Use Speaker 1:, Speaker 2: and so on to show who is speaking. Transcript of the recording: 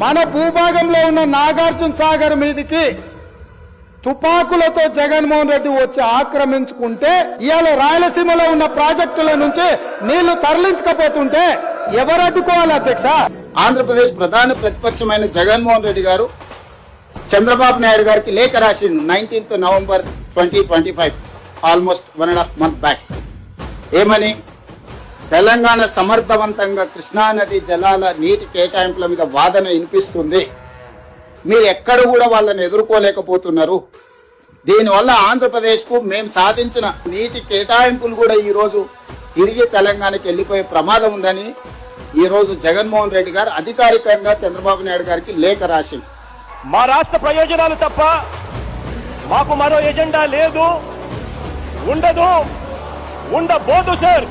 Speaker 1: మన భూభాగంలో ఉన్న నాగార్జున సాగర్ మీదికి తుపాకులతో జగన్మోహన్ రెడ్డి వచ్చి ఆక్రమించుకుంటే ఇవాళ రాయలసీమలో ఉన్న ప్రాజెక్టుల నుంచి నీళ్లు తరలించకపోతుంటే ఎవరు అడ్డుకోవాలి అధ్యక్ష?
Speaker 2: ఆంధ్రప్రదేశ్ ప్రధాన ప్రతిపక్షమైన జగన్మోహన్ రెడ్డి గారు చంద్రబాబు నాయుడు గారికి లేఖ రాసింది 19th November 2025, almost 1.5 months back. ఏమని? తెలంగాణ సమర్థవంతంగా కృష్ణానది జలాల నీటి కేటాయింపుల మీద వాదన వినిపిస్తుంది. మీరు ఎక్కడ కూడా వాళ్ళని ఎదుర్కోలేకపోతున్నారు. దీనివల్ల ఆంధ్రప్రదేశ్ కు మేము సాధించిన నీటి కేటాయింపులు కూడా ఈ రోజు తిరిగి తెలంగాణకి వెళ్లిపోయే ప్రమాదం ఉందని ఈ రోజు జగన్మోహన్ రెడ్డి గారు అధికారికంగా చంద్రబాబు నాయుడు గారికి లేఖ రాసింది.
Speaker 3: మా రాష్ట్ర ప్రయోజనాలు తప్ప మాకు మరో ఎజెండా లేదు, ఉండదు, ఉండబోదు సార్.